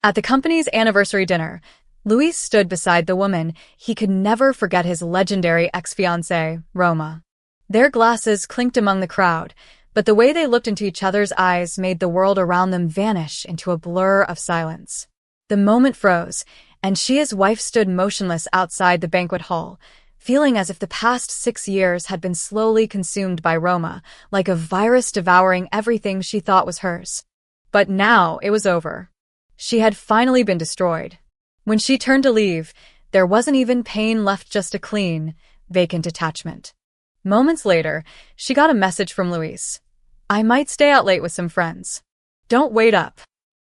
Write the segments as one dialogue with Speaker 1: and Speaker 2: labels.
Speaker 1: At the company's anniversary dinner, Luis stood beside the woman he could never forget, his legendary ex-fiancée, Roma. Their glasses clinked among the crowd, but the way they looked into each other's eyes made the world around them vanish into a blur of silence. The moment froze, and she, his wife, stood motionless outside the banquet hall, feeling as if the past 6 years had been slowly consumed by Roma, like a virus devouring everything she thought was hers. But now it was over. She had finally been destroyed. When she turned to leave, there wasn't even pain left, just a clean, vacant attachment. Moments later, she got a message from Luis. "I might stay out late with some friends. Don't wait up."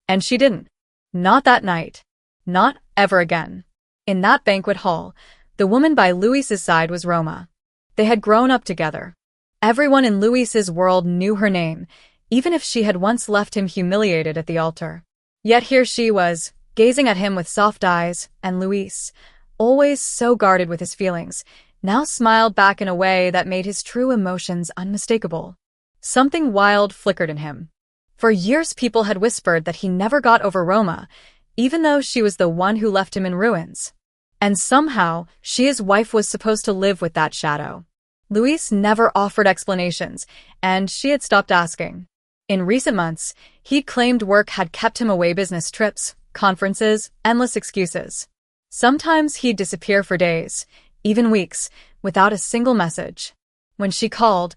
Speaker 1: And she didn't. Not that night. Not ever again. In that banquet hall, the woman by Luis's side was Roma. They had grown up together. Everyone in Luis's world knew her name, even if she had once left him humiliated at the altar. Yet here she was, gazing at him with soft eyes, and Luis, always so guarded with his feelings, now smiled back in a way that made his true emotions unmistakable. Something wild flickered in him. For years people had whispered that he never got over Roma, even though she was the one who left him in ruins. And somehow, she, his wife, was supposed to live with that shadow. Luis never offered explanations, and she had stopped asking. In recent months, he'd claimed work had kept him away, business trips, conferences, endless excuses. Sometimes he'd disappear for days, even weeks, without a single message. When she called,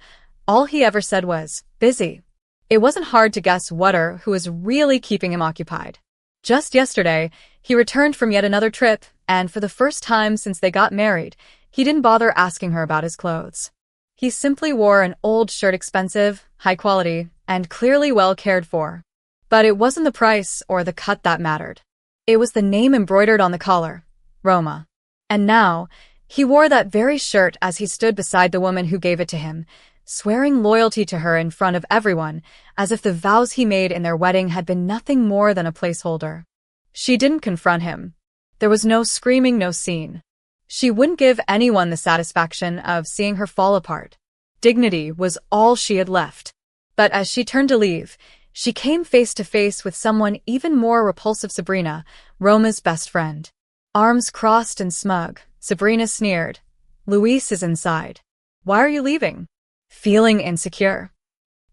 Speaker 1: all he ever said was, "Busy." It wasn't hard to guess what or who was really keeping him occupied. Just yesterday, he returned from yet another trip, and for the first time since they got married, he didn't bother asking her about his clothes. He simply wore an old shirt, expensive, high quality, and clearly well cared for. But it wasn't the price or the cut that mattered. It was the name embroidered on the collar, Roma. And now, he wore that very shirt as he stood beside the woman who gave it to him, swearing loyalty to her in front of everyone, as if the vows he made in their wedding had been nothing more than a placeholder. She didn't confront him. There was no screaming, no scene. She wouldn't give anyone the satisfaction of seeing her fall apart. Dignity was all she had left. But as she turned to leave, she came face to face with someone even more repulsive, Sabrina, Roma's best friend. Arms crossed and smug, Sabrina sneered. "Luis is inside. Why are you leaving?" Feeling insecure.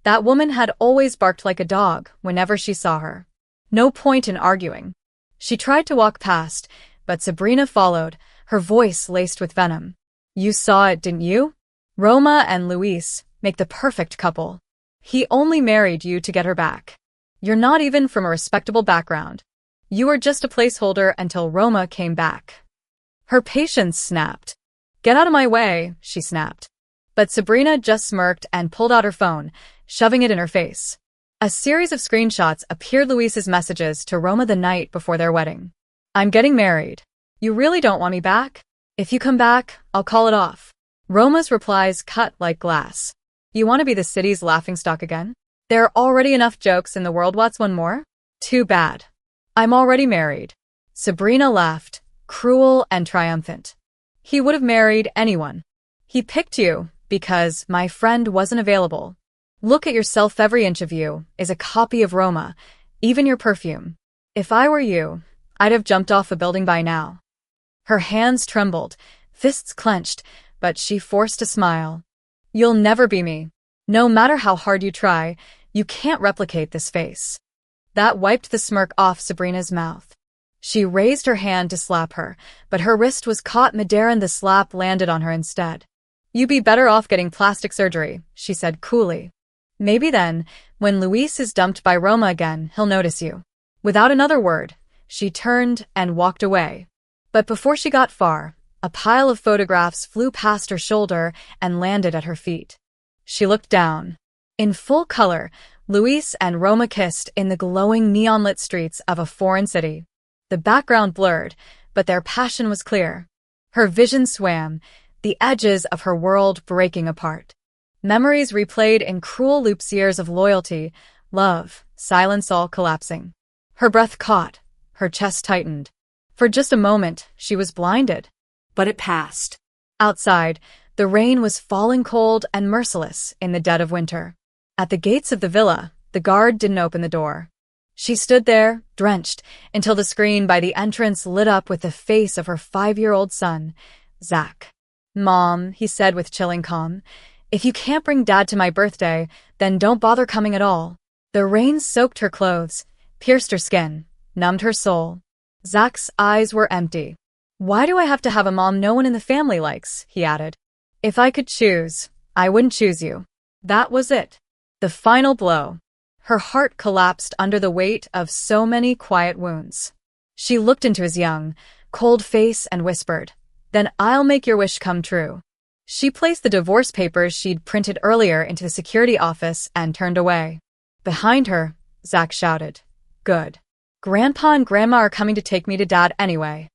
Speaker 1: That woman had always barked like a dog whenever she saw her. No point in arguing. She tried to walk past, but Sabrina followed, her voice laced with venom. "You saw it, didn't you? Roma and Luis make the perfect couple. He only married you to get her back. You're not even from a respectable background. You were just a placeholder until Roma came back." Her patience snapped. "Get out of my way," she snapped. But Sabrina just smirked and pulled out her phone, shoving it in her face. A series of screenshots appeared, Luis's messages to Roma the night before their wedding. "I'm getting married. You really don't want me back? If you come back, I'll call it off." Roma's replies cut like glass. "You want to be the city's laughingstock again? There are already enough jokes in the world. What's one more? Too bad. I'm already married." Sabrina laughed, cruel and triumphant. "He would have married anyone. He picked you because my friend wasn't available. Look at yourself. Every inch of you is a copy of Roma, even your perfume. If I were you, I'd have jumped off a building by now." Her hands trembled, fists clenched, but she forced a smile. "You'll never be me. No matter how hard you try, you can't replicate this face." That wiped the smirk off Sabrina's mouth. She raised her hand to slap her, but her wrist was caught midair and the slap landed on her instead. "You'd be better off getting plastic surgery," she said coolly. "Maybe then, when Luis is dumped by Roma again, he'll notice you." Without another word, she turned and walked away. But before she got far, a pile of photographs flew past her shoulder and landed at her feet. She looked down. In full color, Luis and Roma kissed in the glowing neon-lit streets of a foreign city. The background blurred, but their passion was clear. Her vision swam, the edges of her world breaking apart. Memories replayed in cruel loops, years of loyalty, love, silence, all collapsing. Her breath caught, her chest tightened. For just a moment, she was blinded. But it passed. Outside, the rain was falling cold and merciless in the dead of winter. At the gates of the villa, the guard didn't open the door. She stood there, drenched, until the screen by the entrance lit up with the face of her 5-year-old son, Zach. "Mom," he said with chilling calm, "if you can't bring Dad to my birthday, then don't bother coming at all." The rain soaked her clothes, pierced her skin, numbed her soul. Zach's eyes were empty. "Why do I have to have a mom no one in the family likes?" he added. "If I could choose, I wouldn't choose you." That was it. The final blow. Her heart collapsed under the weight of so many quiet wounds. She looked into his young, cold face and whispered, "Then I'll make your wish come true." She placed the divorce papers she'd printed earlier into the security office and turned away. Behind her, Zach shouted, "Good. Grandpa and Grandma are coming to take me to Dad anyway."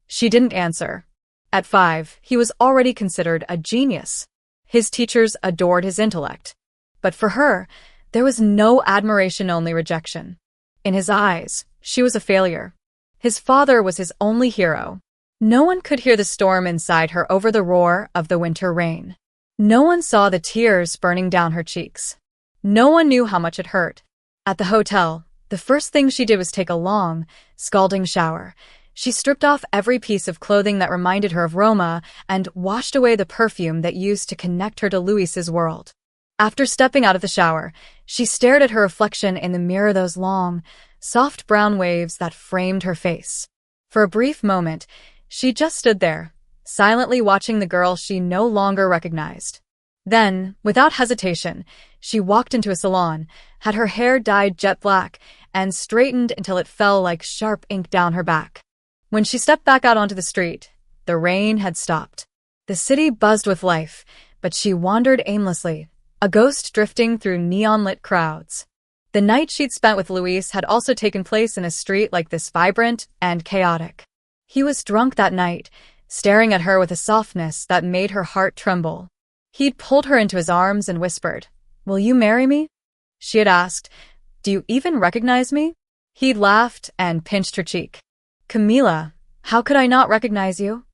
Speaker 1: She didn't answer. At 5, he was already considered a genius. His teachers adored his intellect. But for her, there was no admiration, only rejection. In his eyes, she was a failure. His father was his only hero. No one could hear the storm inside her over the roar of the winter rain. No one saw the tears burning down her cheeks. No one knew how much it hurt. At the hotel, the first thing she did was take a long, scalding shower. She stripped off every piece of clothing that reminded her of Roma and washed away the perfume that used to connect her to Luis's world. After stepping out of the shower, she stared at her reflection in the mirror, those long, soft brown waves that framed her face. For a brief moment, she just stood there, silently watching the girl she no longer recognized. Then, without hesitation, she walked into a salon, had her hair dyed jet black, and straightened until it fell like sharp ink down her back. When she stepped back out onto the street, the rain had stopped. The city buzzed with life, but she wandered aimlessly, a ghost drifting through neon-lit crowds. The night she'd spent with Luis had also taken place in a street like this, vibrant and chaotic. He was drunk that night, staring at her with a softness that made her heart tremble. He'd pulled her into his arms and whispered, "Will you marry me?" She had asked, "Do you even recognize me?" He'd laughed and pinched her cheek. "Camila, how could I not recognize you?"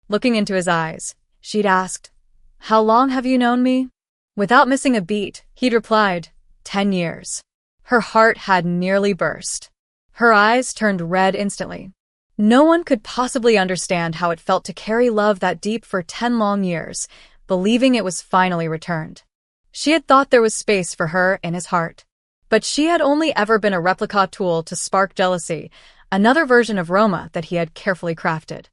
Speaker 1: Looking into his eyes, she'd asked, "How long have you known me?" Without missing a beat, he'd replied, 10 years. Her heart had nearly burst. Her eyes turned red instantly. No one could possibly understand how it felt to carry love that deep for 10 long years, believing it was finally returned. She had thought there was space for her in his heart. But she had only ever been a replica tool to spark jealousy, another version of Roma that he had carefully crafted.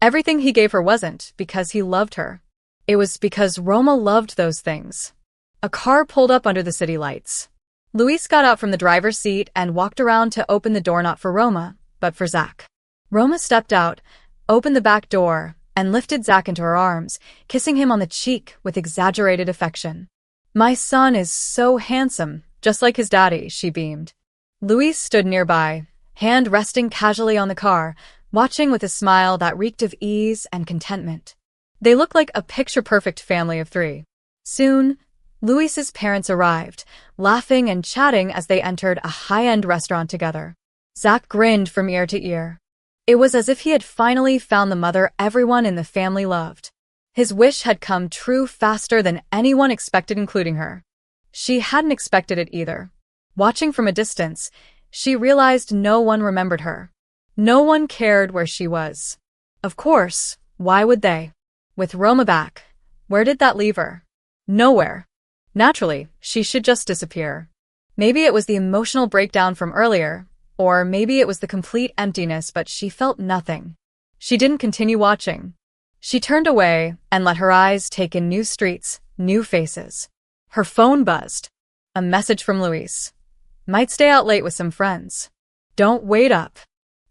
Speaker 1: Everything he gave her wasn't because he loved her. It was because Roma loved those things. A car pulled up under the city lights. Luis got out from the driver's seat and walked around to open the door, not for Roma, but for Zach. Roma stepped out, opened the back door, and lifted Zach into her arms, kissing him on the cheek with exaggerated affection. "My son is so handsome, just like his daddy," she beamed. Luis stood nearby, hand resting casually on the car, watching with a smile that reeked of ease and contentment. They looked like a picture-perfect family of 3. Soon, Luis's parents arrived, laughing and chatting as they entered a high-end restaurant together. Zach grinned from ear to ear. It was as if he had finally found the mother everyone in the family loved. His wish had come true faster than anyone expected, including her. She hadn't expected it either. Watching from a distance, she realized no one remembered her. No one cared where she was. Of course, why would they? With Roma back, where did that leave her? Nowhere. Naturally, she should just disappear. Maybe it was the emotional breakdown from earlier, or maybe it was the complete emptiness, but she felt nothing. She didn't continue watching. She turned away and let her eyes take in new streets, new faces. Her phone buzzed. A message from Luis. "Might stay out late with some friends. Don't wait up."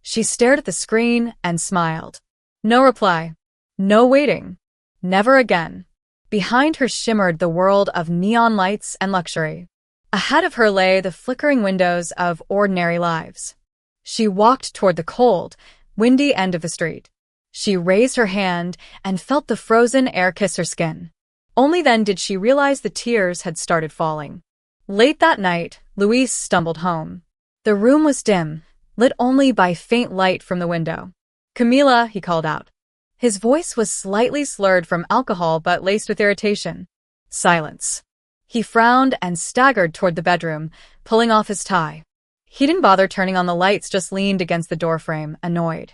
Speaker 1: She stared at the screen and smiled. No reply. No waiting. Never again. Behind her shimmered the world of neon lights and luxury. Ahead of her lay the flickering windows of ordinary lives. She walked toward the cold, windy end of the street. She raised her hand and felt the frozen air kiss her skin. Only then did she realize the tears had started falling. Late that night, Luis stumbled home. The room was dim, lit only by faint light from the window. "Camila," he called out. His voice was slightly slurred from alcohol but laced with irritation. Silence. He frowned and staggered toward the bedroom, pulling off his tie. He didn't bother turning on the lights, just leaned against the doorframe, annoyed.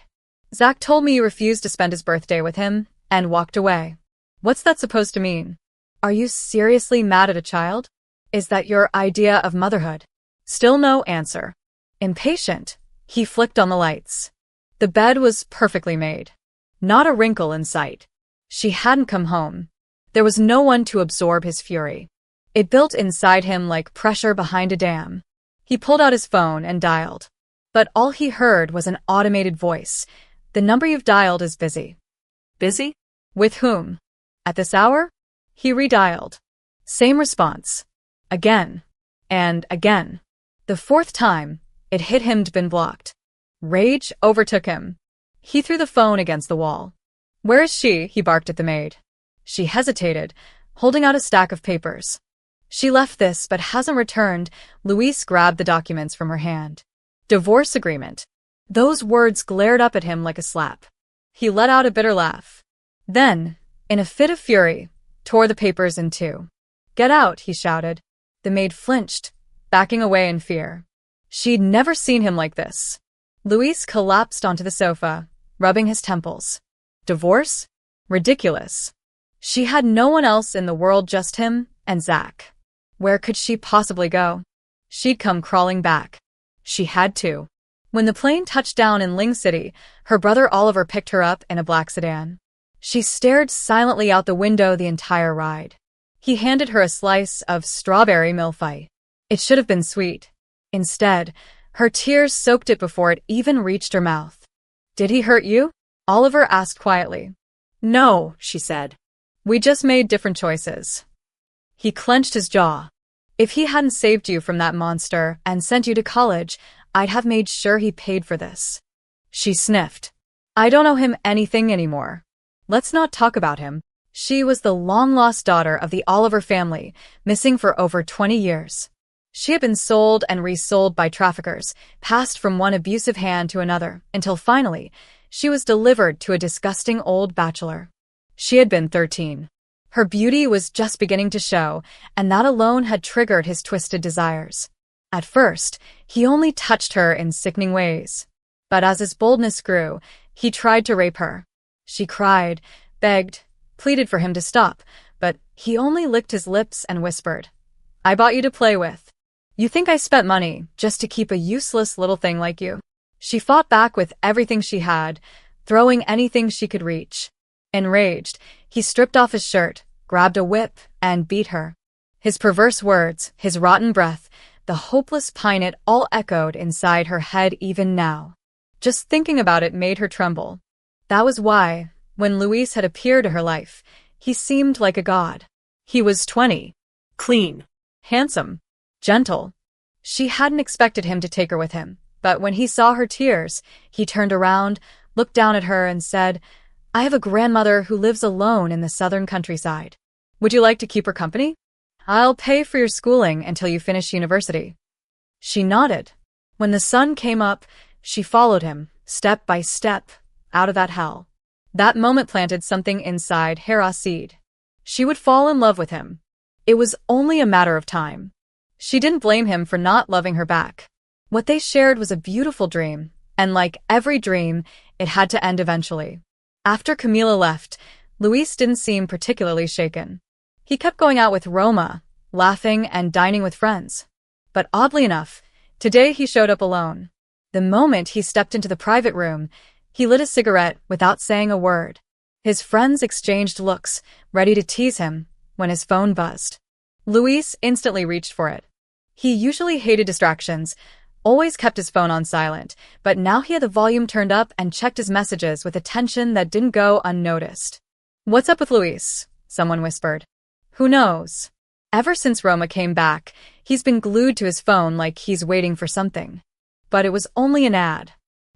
Speaker 1: Zach told me you refused to spend his birthday with him, and walked away. What's that supposed to mean? Are you seriously mad at a child? Is that your idea of motherhood? Still no answer. Impatient, he flicked on the lights. The bed was perfectly made. Not a wrinkle in sight. She hadn't come home. There was no one to absorb his fury. It built inside him like pressure behind a dam. He pulled out his phone and dialed. But all he heard was an automated voice. The number you've dialed is busy.
Speaker 2: Busy?
Speaker 1: With whom? At this hour? He redialed. Same response. Again. And again. The fourth time, it hit him'd been blocked. Rage overtook him. He threw the phone against the wall. Where is she? He barked at the maid. She hesitated, holding out a stack of papers. She left this but hasn't returned. Luis grabbed the documents from her hand. Divorce agreement. Those words glared up at him like a slap. He let out a bitter laugh. Then, in a fit of fury, tore the papers in two. Get out, he shouted. The maid flinched, backing away in fear. She'd never seen him like this. Luis collapsed onto the sofa, rubbing his temples. Divorce? Ridiculous. She had no one else in the world, just him and Zach. Where could she possibly go? She'd come crawling back. She had to. When the plane touched down in Ling City, her brother Oliver picked her up in a black sedan. She stared silently out the window the entire ride. He handed her a slice of strawberry milfie. It should have been sweet. Instead, her tears soaked it before it even reached her mouth. Did he hurt you? Oliver asked quietly. No, she said. We just made different choices. He clenched his jaw. If he hadn't saved you from that monster and sent you to college, I'd have made sure he paid for this. She sniffed. I don't owe him anything anymore. Let's not talk about him. She was the long-lost daughter of the Oliver family, missing for over 20 years. She had been sold and resold by traffickers, passed from one abusive hand to another, until finally, she was delivered to a disgusting old bachelor. She had been 13. Her beauty was just beginning to show, and that alone had triggered his twisted desires. At first, he only touched her in sickening ways. But as his boldness grew, he tried to rape her. She cried, begged, pleaded for him to stop, but he only licked his lips and whispered, I bought you to play with. You think I spent money just to keep a useless little thing like you? She fought back with everything she had, throwing anything she could reach. Enraged, he stripped off his shirt, grabbed a whip, and beat her. His perverse words, his rotten breath, the hopeless pine, it all echoed inside her head even now. Just thinking about it made her tremble. That was why, when Luis had appeared to her life, he seemed like a god. He was 20.
Speaker 2: Clean.
Speaker 1: Handsome. Gentle. She hadn't expected him to take her with him, but when he saw her tears, he turned around, looked down at her and said, I have a grandmother who lives alone in the southern countryside. Would you like to keep her company? I'll pay for your schooling until you finish university. She nodded. When the sun came up, she followed him, step by step, out of that hell. That moment planted something inside Hera's seed. She would fall in love with him. It was only a matter of time. She didn't blame him for not loving her back. What they shared was a beautiful dream, and like every dream, it had to end eventually. After Camila left, Luis didn't seem particularly shaken. He kept going out with Roma, laughing and dining with friends. But oddly enough, today he showed up alone. The moment he stepped into the private room, he lit a cigarette without saying a word. His friends exchanged looks, ready to tease him, when his phone buzzed. Luis instantly reached for it. He usually hated distractions, always kept his phone on silent, but now he had the volume turned up and checked his messages with attention that didn't go unnoticed. What's up with Luis? Someone whispered. Who knows? Ever since Roma came back, he's been glued to his phone like he's waiting for something. But it was only an ad.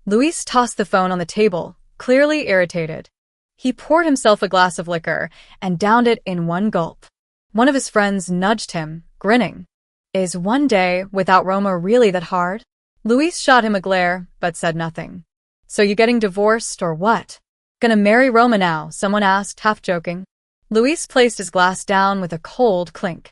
Speaker 1: Luis tossed the phone on the table, clearly irritated. He poured himself a glass of liquor and downed it in one gulp. One of his friends nudged him, grinning. Is one day without Roma really that hard? Luis shot him a glare, but said nothing. So you getting divorced or what? Gonna marry Roma now? Someone asked, half joking. Luis placed his glass down with a cold clink.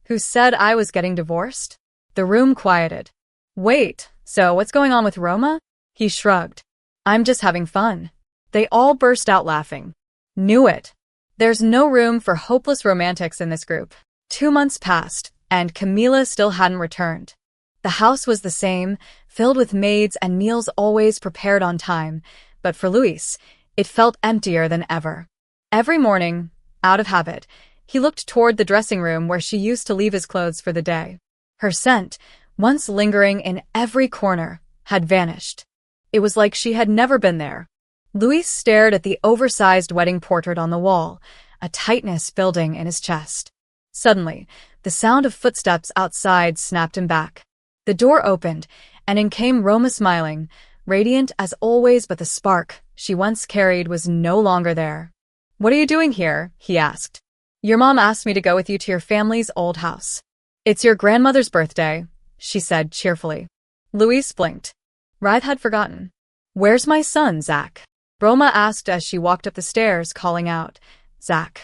Speaker 1: Who said I was getting divorced? The room quieted. Wait, So what's going on with Roma? He shrugged. I'm just having fun. They all burst out laughing. Knew it. There's no room for hopeless romantics in this group. 2 months passed, and Camila still hadn't returned. The house was the same, filled with maids and meals always prepared on time, but for Luis, it felt emptier than ever. Every morning, out of habit, he looked toward the dressing room where she used to leave his clothes for the day. Her scent, once lingering in every corner, had vanished. It was like she had never been there. Luis stared at the oversized wedding portrait on the wall, a tightness building in his chest. Suddenly, the sound of footsteps outside snapped him back. The door opened, and in came Roma smiling, radiant as always, but the spark she once carried was no longer there. What are you doing here? He asked. Your mom asked me to go with you to your family's old house. It's your grandmother's birthday, she said cheerfully. Luis blinked. Rythe had forgotten. Where's my son, Zach? Roma asked as she walked up the stairs, calling out, Zach.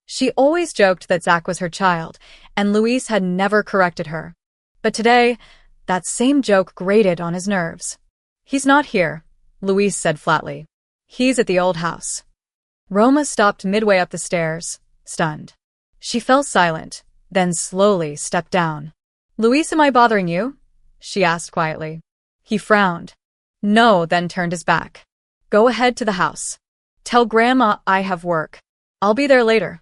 Speaker 1: She always joked that Zach was her child, and Luis had never corrected her. But today, that same joke grated on his nerves. He's not here, Luis said flatly. He's at the old house. Roma stopped midway up the stairs, stunned. She fell silent, then slowly stepped down. Luis, am I bothering you? She asked quietly. He frowned. No, then turned his back. Go ahead to the house. Tell Grandma I have work. I'll be there later.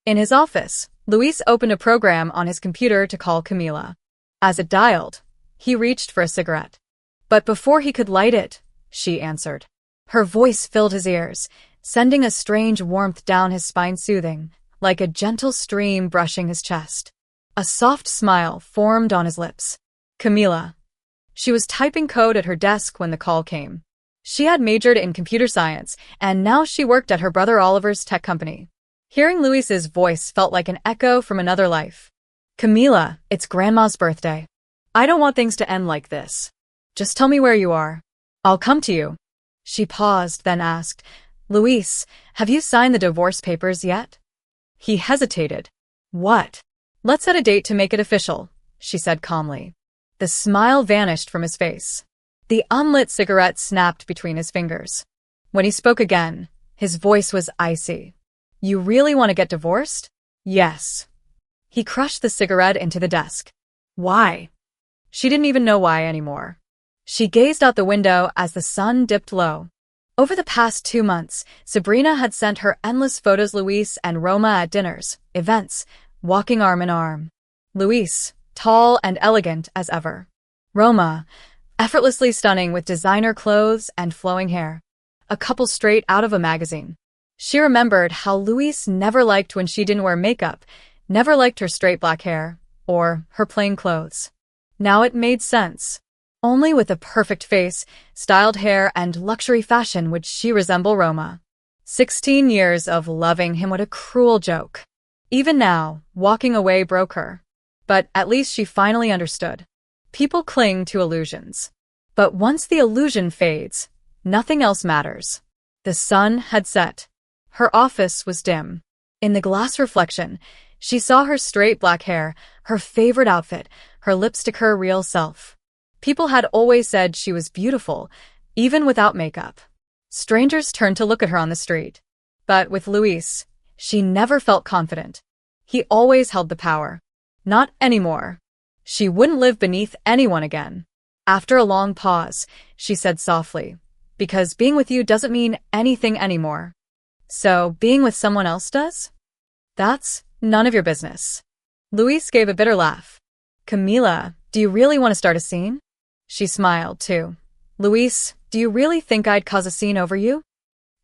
Speaker 1: In his office, Luis opened a program on his computer to call Camila. As it dialed, he reached for a cigarette. But before he could light it, she answered. Her voice filled his ears, sending a strange warmth down his spine, soothing, like a gentle stream brushing his chest. A soft smile formed on his lips. Camila. She was typing code at her desk when the call came. She had majored in computer science, and now she worked at her brother Oliver's tech company. Hearing Luis's voice felt like an echo from another life. Camila, it's Grandma's birthday. I don't want things to end like this. Just tell me where you are. I'll come to you. She paused, then asked, Luis, have you signed the divorce papers yet? He hesitated. What? Let's set a date to make it official, she said calmly. The smile vanished from his face. The unlit cigarette snapped between his fingers. When he spoke again, his voice was icy. You really want to get divorced? Yes. He crushed the cigarette into the desk. Why? She didn't even know why anymore. She gazed out the window as the sun dipped low. Over the past 2 months, Sabrina had sent her endless photos Luis and Roma at dinners, events, walking arm in arm. Luis, tall and elegant as ever. Roma, effortlessly stunning with designer clothes and flowing hair. A couple straight out of a magazine. She remembered how Luis never liked when she didn't wear makeup, never liked her straight black hair, or her plain clothes. Now it made sense. Only with a perfect face, styled hair, and luxury fashion would she resemble Roma. 16 years of loving him, what a cruel joke. Even now, walking away broke her. But at least she finally understood. People cling to illusions. But once the illusion fades, nothing else matters. The sun had set. Her office was dim. In the glass reflection, she saw her straight black hair, her favorite outfit, her lipstick, her real self. People had always said she was beautiful, even without makeup. Strangers turned to look at her on the street. But with Luis, she never felt confident. He always held the power. Not anymore. She wouldn't live beneath anyone again. After a long pause, she said softly, because being with you doesn't mean anything anymore. So being with someone else does? That's none of your business. Luis gave a bitter laugh. Camila, do you really want to start a scene? She smiled, too. Luis, do you really think I'd cause a scene over you?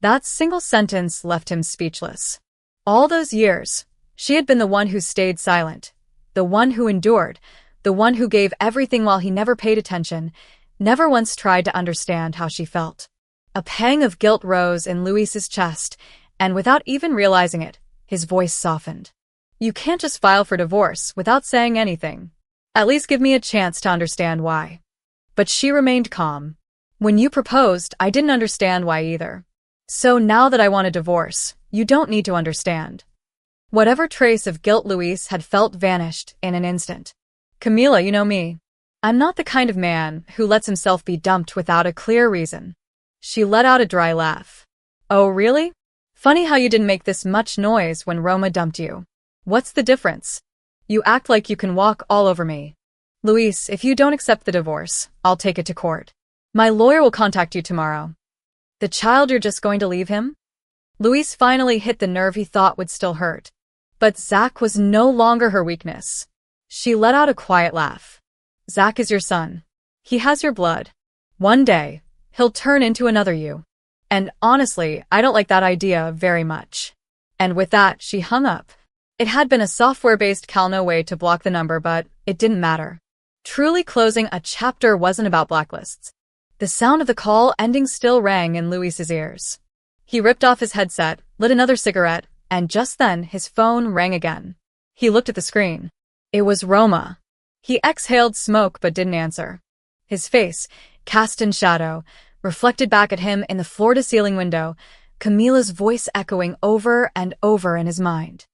Speaker 1: That single sentence left him speechless. All those years, she had been the one who stayed silent, the one who endured, the one who gave everything while he never paid attention, never once tried to understand how she felt. A pang of guilt rose in Luis's chest, and without even realizing it, his voice softened. You can't just file for divorce without saying anything. At least give me a chance to understand why. But she remained calm. When you proposed, I didn't understand why either. So now that I want a divorce, you don't need to understand. Whatever trace of guilt Luis had felt vanished in an instant. Camila, you know me. I'm not the kind of man who lets himself be dumped without a clear reason. She let out a dry laugh. Oh, really? Funny how you didn't make this much noise when Roma dumped you. What's the difference? You act like you can walk all over me. Luis, if you don't accept the divorce, I'll take it to court. My lawyer will contact you tomorrow. The child, you're just going to leave him? Luis finally hit the nerve he thought would still hurt. But Zach was no longer her weakness. She let out a quiet laugh. Zach is your son. He has your blood. One day, he'll turn into another you. And honestly, I don't like that idea very much. And with that, she hung up. It had been a software-based Calno way to block the number, but it didn't matter. Truly closing a chapter wasn't about blacklists. The sound of the call ending still rang in Luis's ears. He ripped off his headset, lit another cigarette, and just then his phone rang again. He looked at the screen. It was Roma. He exhaled smoke but didn't answer. His face, cast in shadow, reflected back at him in the floor-to-ceiling window, Camila's voice echoing over and over in his mind.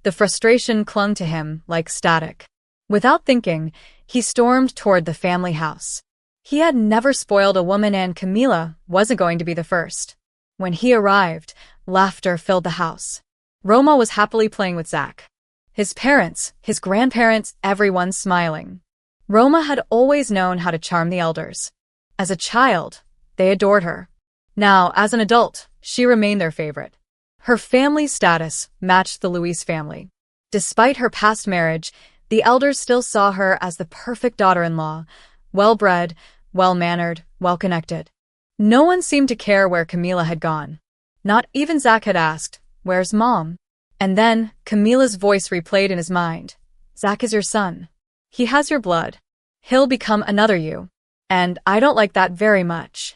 Speaker 1: The frustration clung to him like static. Without thinking, he stormed toward the family house. He had never spoiled a woman, and Camila wasn't going to be the first. When he arrived, laughter filled the house. Roma was happily playing with Zach. His parents, his grandparents, everyone smiling. Roma had always known how to charm the elders. As a child, they adored her. Now, as an adult, she remained their favorite. Her family status matched the Luis family. Despite her past marriage, the elders still saw her as the perfect daughter-in-law, well-bred, well-mannered, well-connected. No one seemed to care where Camila had gone. Not even Zach had asked, "Where's Mom?" And then, Camila's voice replayed in his mind. Zach is your son. He has your blood. He'll become another you. And I don't like that very much.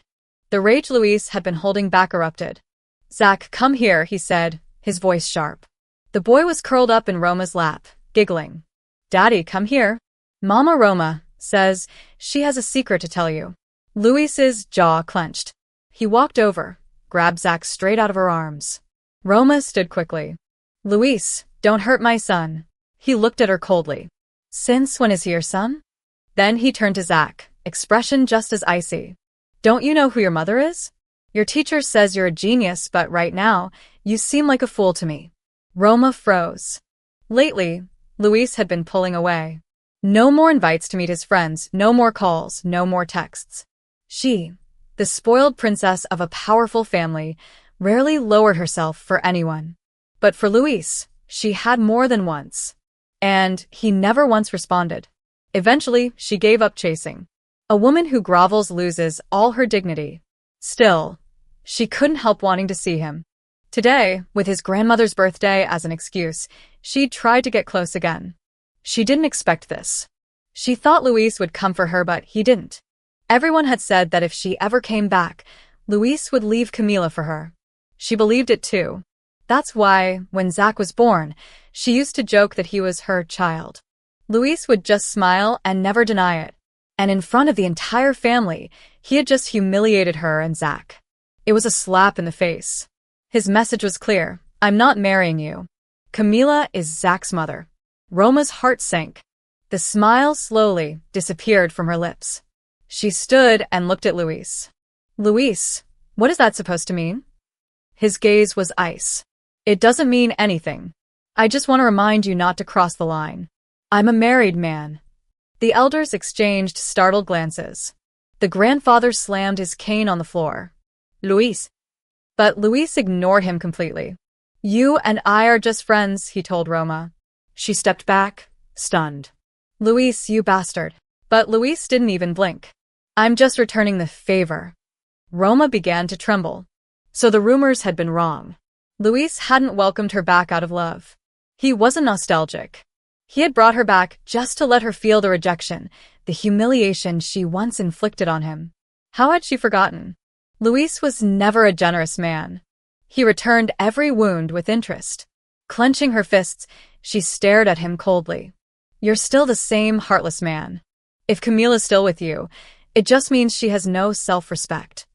Speaker 1: The rage Luis had been holding back erupted. Zach, come here, he said, his voice sharp. The boy was curled up in Roma's lap, giggling. Daddy, come here. Mama Roma says she has a secret to tell you. Luis's jaw clenched. He walked over, grabbed Zach straight out of her arms. Roma stood quickly. Luis, don't hurt my son. He looked at her coldly. Since when is he your son? Then he turned to Zach, expression just as icy. Don't you know who your mother is? Your teacher says you're a genius, but right now, you seem like a fool to me. Roma froze. Lately, Luis had been pulling away. No more invites to meet his friends, no more calls, no more texts. She, the spoiled princess of a powerful family, rarely lowered herself for anyone. But for Luis, she had more than once. And he never once responded. Eventually, she gave up chasing. A woman who grovels loses all her dignity. Still, she couldn't help wanting to see him. Today, with his grandmother's birthday as an excuse, she tried to get close again. She didn't expect this. She thought Luis would come for her, but he didn't. Everyone had said that if she ever came back, Luis would leave Camila for her. She believed it too. That's why, when Zach was born, she used to joke that he was her child. Luis would just smile and never deny it. And in front of the entire family, he had just humiliated her and Zach. It was a slap in the face. His message was clear. I'm not marrying you. Camila is Zach's mother. Roma's heart sank. The smile slowly disappeared from her lips. She stood and looked at Luis. Luis, what is that supposed to mean? His gaze was ice. It doesn't mean anything. I just want to remind you not to cross the line. I'm a married man. The elders exchanged startled glances. The grandfather slammed his cane on the floor. Luis. But Luis ignored him completely. You and I are just friends, he told Roma. She stepped back, stunned. Luis, you bastard. But Luis didn't even blink. I'm just returning the favor. Roma began to tremble. So the rumors had been wrong. Luis hadn't welcomed her back out of love. He wasn't nostalgic. He had brought her back just to let her feel the rejection, the humiliation she once inflicted on him. How had she forgotten? Luis was never a generous man. He returned every wound with interest. Clenching her fists, she stared at him coldly. You're still the same heartless man. If Camila's still with you, it just means she has no self-respect.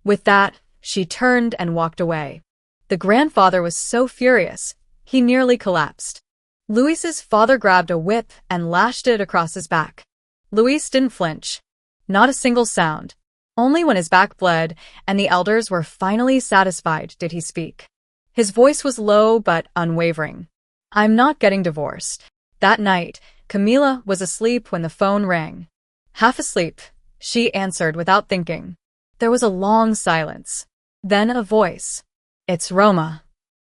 Speaker 1: With that, she turned and walked away. The grandfather was so furious, he nearly collapsed. Luis's father grabbed a whip and lashed it across his back. Luis didn't flinch. Not a single sound. Only when his back bled and the elders were finally satisfied did he speak. His voice was low but unwavering. I'm not getting divorced. That night, Camila was asleep when the phone rang. Half asleep, she answered without thinking. There was a long silence. Then a voice. It's Roma.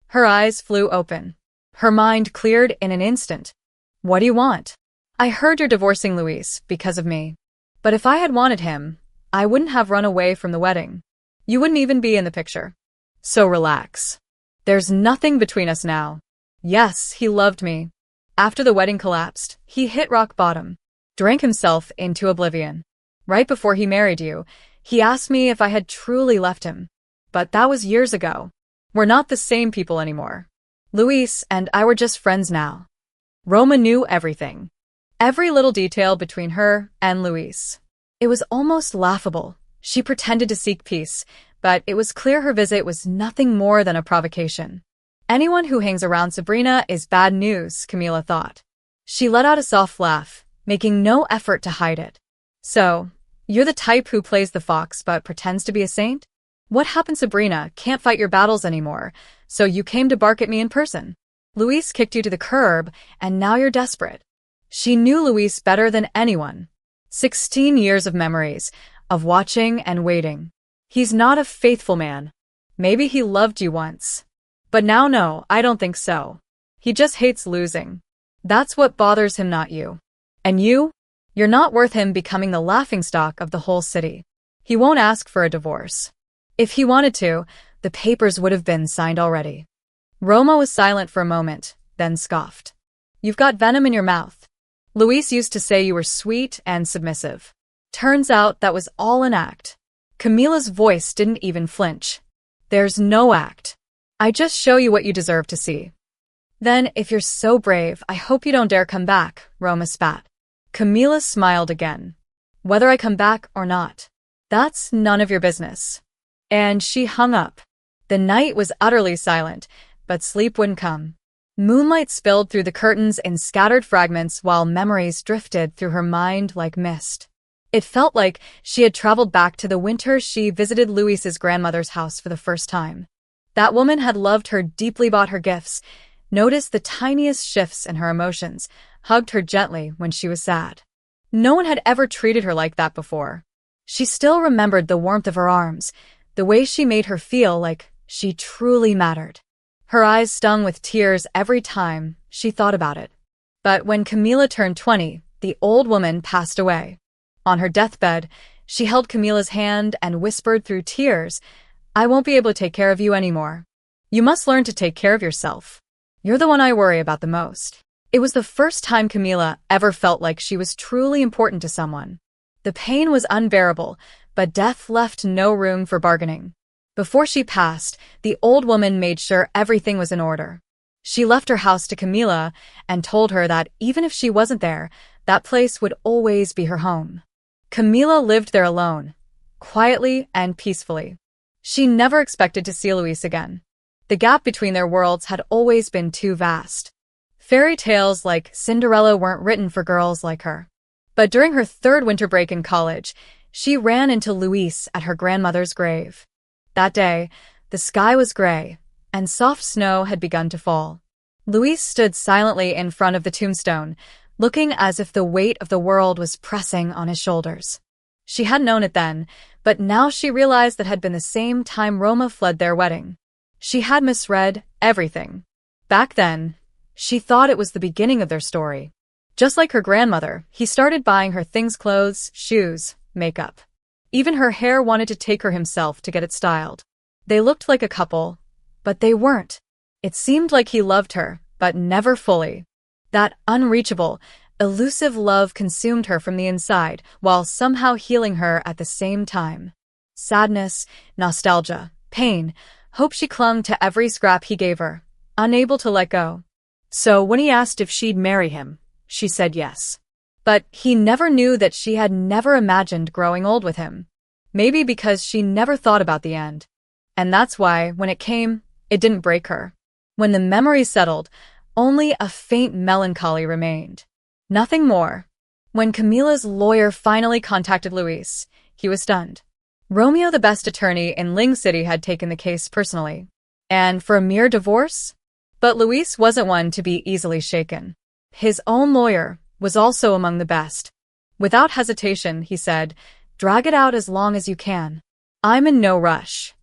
Speaker 1: Her eyes flew open. Her mind cleared in an instant. What do you want? I heard you're divorcing Luis because of me. But if I had wanted him, I wouldn't have run away from the wedding. You wouldn't even be in the picture. So relax. There's nothing between us now. Yes, he loved me. After the wedding collapsed, he hit rock bottom, drank himself into oblivion. Right before he married you, he asked me if I had truly left him. But that was years ago. We're not the same people anymore. Luis and I were just friends now. Roma knew everything. Every little detail between her and Luis. It was almost laughable. She pretended to seek peace, but it was clear her visit was nothing more than a provocation. Anyone who hangs around Sabrina is bad news, Camila thought. She let out a soft laugh, making no effort to hide it. So, you're the type who plays the fox but pretends to be a saint? What happened, Sabrina? Can't fight your battles anymore, so you came to bark at me in person. Luis kicked you to the curb, and now you're desperate. She knew Luis better than anyone. 16 years of memories, of watching and waiting. He's not a faithful man. Maybe he loved you once. But now no, I don't think so. He just hates losing. That's what bothers him, not you. And you? You're not worth him becoming the laughingstock of the whole city. He won't ask for a divorce. If he wanted to, the papers would have been signed already. Roma was silent for a moment, then scoffed. You've got venom in your mouth. Luis used to say you were sweet and submissive. Turns out that was all an act. Camila's voice didn't even flinch. There's no act. I just show you what you deserve to see. Then, if you're so brave, I hope you don't dare come back, Roma spat. Camila smiled again. Whether I come back or not, that's none of your business. And she hung up. The night was utterly silent, but sleep wouldn't come. Moonlight spilled through the curtains in scattered fragments while memories drifted through her mind like mist. It felt like she had traveled back to the winter she visited Luis's grandmother's house for the first time. That woman had loved her deeply, bought her gifts, noticed the tiniest shifts in her emotions, hugged her gently when she was sad. No one had ever treated her like that before. She still remembered the warmth of her arms, the way she made her feel like she truly mattered. Her eyes stung with tears every time she thought about it. But when Camila turned 20, the old woman passed away. On her deathbed, she held Camila's hand and whispered through tears, I won't be able to take care of you anymore. You must learn to take care of yourself. You're the one I worry about the most. It was the first time Camila ever felt like she was truly important to someone. The pain was unbearable, but death left no room for bargaining. Before she passed, the old woman made sure everything was in order. She left her house to Camila and told her that even if she wasn't there, that place would always be her home. Camila lived there alone, quietly and peacefully. She never expected to see Luis again. The gap between their worlds had always been too vast. Fairy tales like Cinderella weren't written for girls like her. But during her third winter break in college, she ran into Luis at her grandmother's grave. That day, the sky was gray, and soft snow had begun to fall. Luis stood silently in front of the tombstone, looking as if the weight of the world was pressing on his shoulders. She hadn't known it then, but now she realized that had been the same time Roma fled their wedding. She had misread everything. Back then, she thought it was the beginning of their story. Just like her grandmother, he started buying her things, clothes, shoes, makeup. Even her hair, wanted to take her himself to get it styled. They looked like a couple, but they weren't. It seemed like he loved her, but never fully. That unreachable, elusive love consumed her from the inside, while somehow healing her at the same time. Sadness, nostalgia, pain, hope. She clung to every scrap he gave her, unable to let go. So when he asked if she'd marry him, she said yes. But he never knew that she had never imagined growing old with him. Maybe because she never thought about the end. And that's why, when it came, it didn't break her. When the memory settled, only a faint melancholy remained. Nothing more. When Camila's lawyer finally contacted Luis, he was stunned. Romeo, the best attorney in Ling City, had taken the case personally. And for a mere divorce? But Luis wasn't one to be easily shaken. His own lawyer was also among the best. Without hesitation, he said, "Drag it out as long as you can. I'm in no rush."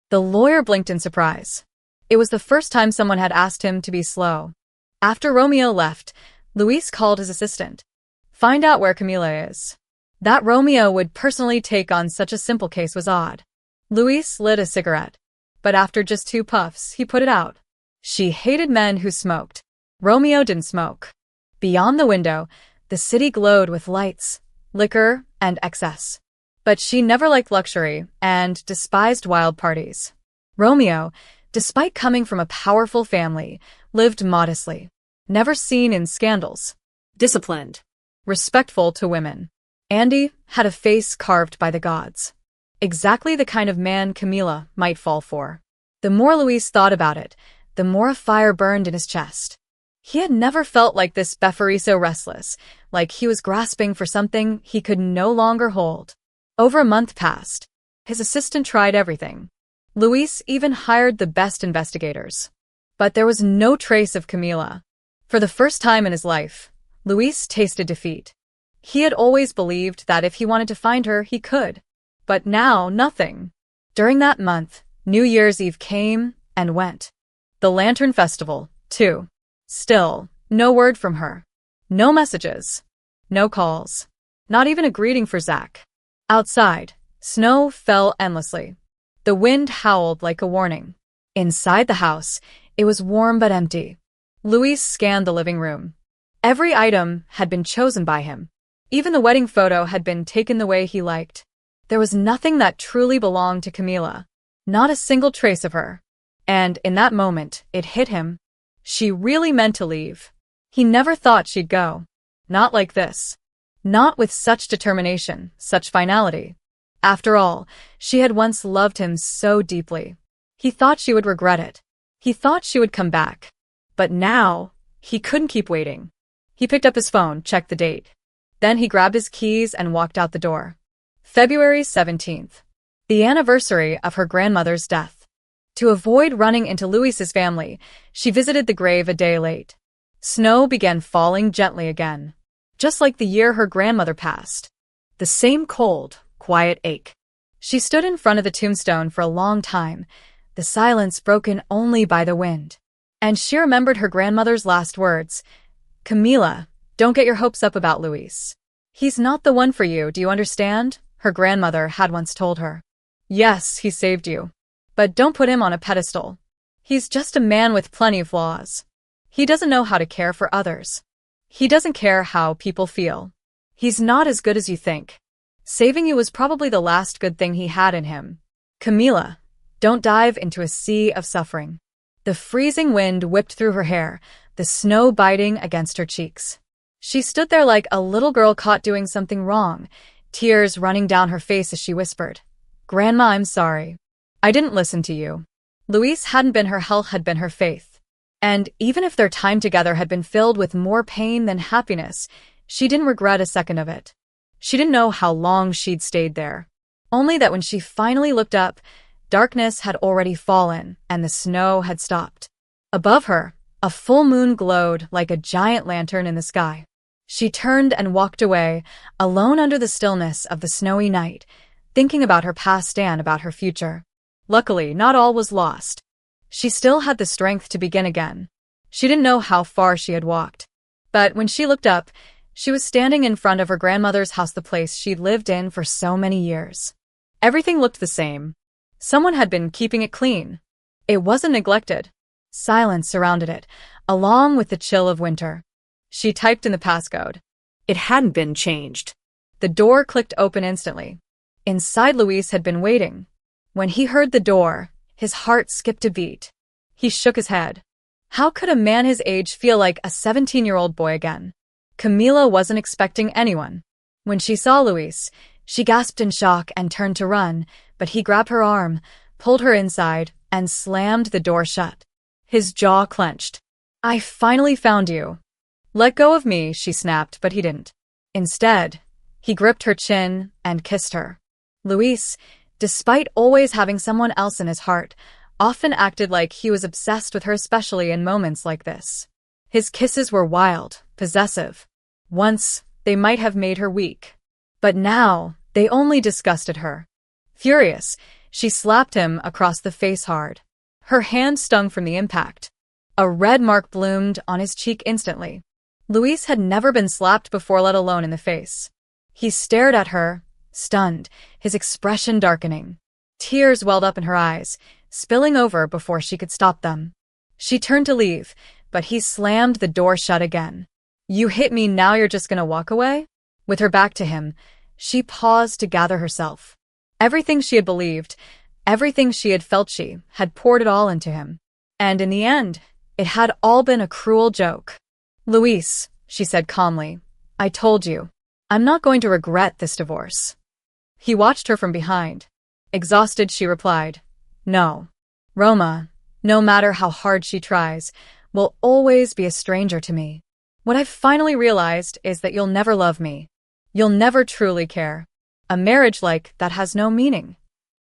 Speaker 1: The lawyer blinked in surprise. It was the first time someone had asked him to be slow. After Romeo left, Luis called his assistant. "Find out where Camila is." That Romeo would personally take on such a simple case was odd. Luis lit a cigarette, but after just 2 puffs, he put it out. She hated men who smoked. Romeo didn't smoke. Beyond the window, the city glowed with lights, liquor, and excess. But she never liked luxury and despised wild parties. Romeo, despite coming from a powerful family, lived modestly, never seen in scandals. Disciplined, respectful to women. Andy had a face carved by the gods. Exactly the kind of man Camila might fall for. The more Luis thought about it, the more a fire burned in his chest. He had never felt like this before, so restless, like he was grasping for something he could no longer hold. Over a month passed. His assistant tried everything. Luis even hired the best investigators. But there was no trace of Camila. For the first time in his life, Luis tasted defeat. He had always believed that if he wanted to find her, he could. But now, nothing. During that month, New Year's Eve came and went. The Lantern Festival, too. Still, no word from her. No messages. No calls. Not even a greeting for Zach. Outside, snow fell endlessly. The wind howled like a warning. Inside the house, it was warm but empty. Luis scanned the living room. Every item had been chosen by him. Even the wedding photo had been taken the way he liked. There was nothing that truly belonged to Camila. Not a single trace of her. And in that moment, it hit him. She really meant to leave. He never thought she'd go. Not like this. Not with such determination, such finality. After all, she had once loved him so deeply. He thought she would regret it. He thought she would come back. But now, he couldn't keep waiting. He picked up his phone, checked the date. Then he grabbed his keys and walked out the door. February 17th. The anniversary of her grandmother's death. To avoid running into Luis's family, she visited the grave a day late. Snow began falling gently again. Just like the year her grandmother passed. The same cold, quiet ache. She stood in front of the tombstone for a long time, the silence broken only by the wind. And she remembered her grandmother's last words. "Camila, don't get your hopes up about Luis. He's not the one for you, do you understand?" Her grandmother had once told her. "Yes, he saved you. But don't put him on a pedestal. He's just a man with plenty of flaws. He doesn't know how to care for others. He doesn't care how people feel. He's not as good as you think. Saving you was probably the last good thing he had in him. Camila, don't dive into a sea of suffering." The freezing wind whipped through her hair, the snow biting against her cheeks. She stood there like a little girl caught doing something wrong, tears running down her face as she whispered, "Grandma, I'm sorry. I didn't listen to you." Luis hadn't been her hell, had been her faith. And even if their time together had been filled with more pain than happiness, she didn't regret a second of it. She didn't know how long she'd stayed there. Only that when she finally looked up, darkness had already fallen and the snow had stopped. Above her, a full moon glowed like a giant lantern in the sky. She turned and walked away, alone under the stillness of the snowy night, thinking about her past and about her future. Luckily, not all was lost. She still had the strength to begin again. She didn't know how far she had walked. But when she looked up, she was standing in front of her grandmother's house, the place she'd lived in for so many years. Everything looked the same. Someone had been keeping it clean. It wasn't neglected. Silence surrounded it, along with the chill of winter. She typed in the passcode. It hadn't been changed. The door clicked open instantly. Inside, Luis had been waiting. When he heard the door, his heart skipped a beat. He shook his head. How could a man his age feel like a 17-year-old boy again? Camila wasn't expecting anyone. When she saw Luis, she gasped in shock and turned to run, but he grabbed her arm, pulled her inside, and slammed the door shut. His jaw clenched. "I finally found you." "Let go of me," she snapped, but he didn't. Instead, he gripped her chin and kissed her. Luis, despite always having someone else in his heart, often acted like he was obsessed with her, especially in moments like this. His kisses were wild, possessive. Once, they might have made her weak. But now, they only disgusted her. Furious, she slapped him across the face hard. Her hand stung from the impact. A red mark bloomed on his cheek instantly. Luis had never been slapped before, let alone in the face. He stared at her, stunned, his expression darkening. Tears welled up in her eyes, spilling over before she could stop them. She turned to leave, but he slammed the door shut again. "You hit me, now you're just gonna walk away?" With her back to him, she paused to gather herself. Everything she had believed, everything she had felt, she had poured it all into him. And in the end, it had all been a cruel joke. "Luis," she said calmly, "I told you. I'm not going to regret this divorce." He watched her from behind. Exhausted, she replied, "No. Roma, no matter how hard she tries, will always be a stranger to me. What I've finally realized is that you'll never love me. You'll never truly care. A marriage like that has no meaning."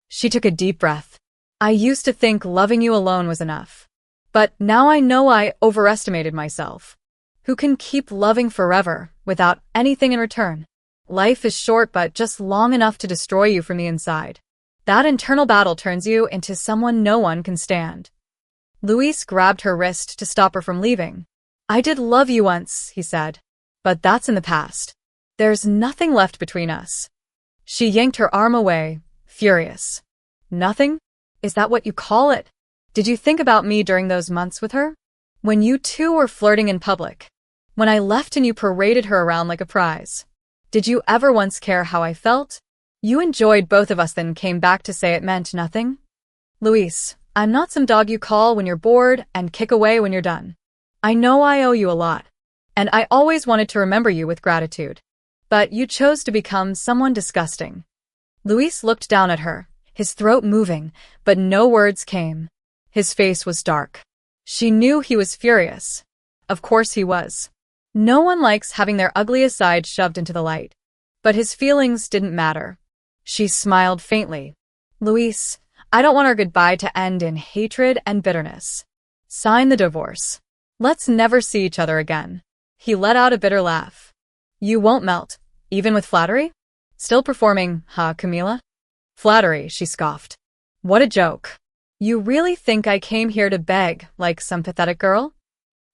Speaker 1: She took a deep breath. "I used to think loving you alone was enough. But now I know I overestimated myself. Who can keep loving forever without anything in return? Life is short, but just long enough to destroy you from the inside. That internal battle turns you into someone no one can stand." Luis grabbed her wrist to stop her from leaving. "I did love you once," he said, "but that's in the past. There's nothing left between us." She yanked her arm away, furious. "Nothing? Is that what you call it? Did you think about me during those months with her? When you two were flirting in public? When I left and you paraded her around like a prize? Did you ever once care how I felt? You enjoyed both of us, then came back to say it meant nothing? Luis, I'm not some dog you call when you're bored and kick away when you're done. I know I owe you a lot, and I always wanted to remember you with gratitude. But you chose to become someone disgusting." Luis looked down at her, his throat moving, but no words came. His face was dark. She knew he was furious. Of course he was. No one likes having their ugliest side shoved into the light. But his feelings didn't matter. She smiled faintly. "Luis, I don't want our goodbye to end in hatred and bitterness. Sign the divorce. Let's never see each other again." He let out a bitter laugh. "You won't melt, even with flattery? Still performing, huh, Camila?" "Flattery," she scoffed. "What a joke. You really think I came here to beg like some pathetic girl?"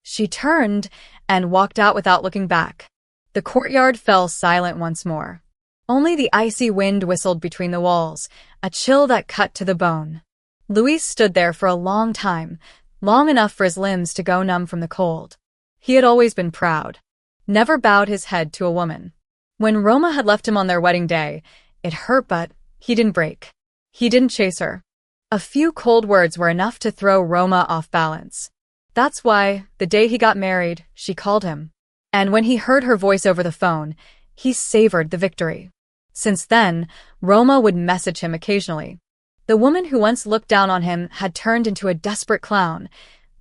Speaker 1: She turned and walked out without looking back. The courtyard fell silent once more. Only the icy wind whistled between the walls, a chill that cut to the bone. Luis stood there for a long time, long enough for his limbs to go numb from the cold. He had always been proud. Never bowed his head to a woman. When Roma had left him on their wedding day, it hurt, but he didn't break. He didn't chase her. A few cold words were enough to throw Roma off balance. That's why, the day he got married, she called him. And when he heard her voice over the phone, he savored the victory. Since then, Roma would message him occasionally. The woman who once looked down on him had turned into a desperate clown,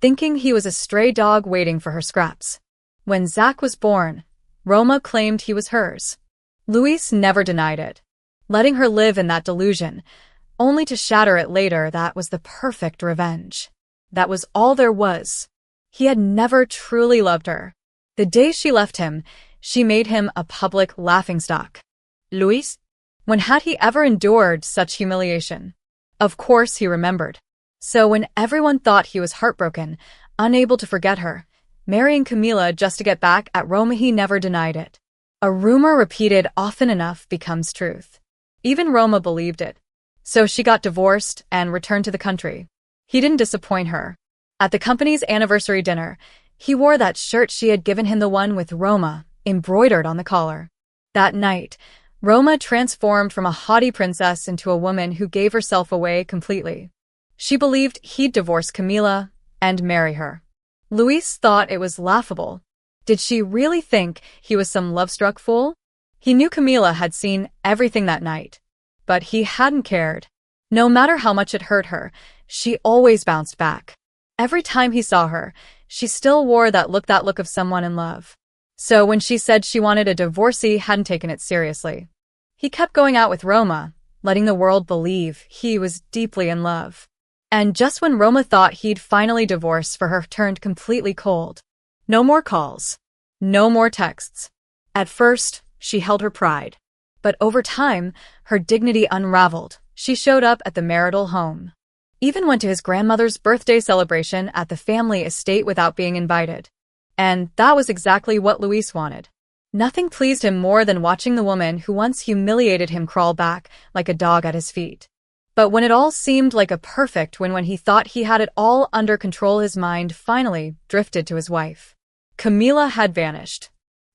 Speaker 1: thinking he was a stray dog waiting for her scraps. When Zach was born, Roma claimed he was hers. Luis never denied it, letting her live in that delusion, only to shatter it later. That was the perfect revenge. That was all there was. He had never truly loved her. The day she left him, she made him a public laughingstock. Luis? When had he ever endured such humiliation? Of course he remembered. So when everyone thought he was heartbroken, unable to forget her, marrying Camila just to get back at Roma, he never denied it. A rumor repeated often enough becomes truth. Even Roma believed it. So she got divorced and returned to the country. He didn't disappoint her. At the company's anniversary dinner, he wore that shirt she had given him, the one with Roma embroidered on the collar. That night, Roma transformed from a haughty princess into a woman who gave herself away completely. She believed he'd divorce Camila and marry her. Luis thought it was laughable. Did she really think he was some love-struck fool? He knew Camila had seen everything that night, but he hadn't cared. No matter how much it hurt her, she always bounced back. Every time he saw her, she still wore that look of someone in love. So when she said she wanted a divorce, he hadn't taken it seriously. He kept going out with Roma, letting the world believe he was deeply in love. And just when Roma thought he'd finally divorce for her, turned completely cold. No more calls. No more texts. At first, she held her pride. But over time, her dignity unraveled. She showed up at the marital home. Even went to his grandmother's birthday celebration at the family estate without being invited. And that was exactly what Luis wanted. Nothing pleased him more than watching the woman who once humiliated him crawl back like a dog at his feet. But when it all seemed like a perfect win, when he thought he had it all under control, his mind finally drifted to his wife. Camila had vanished.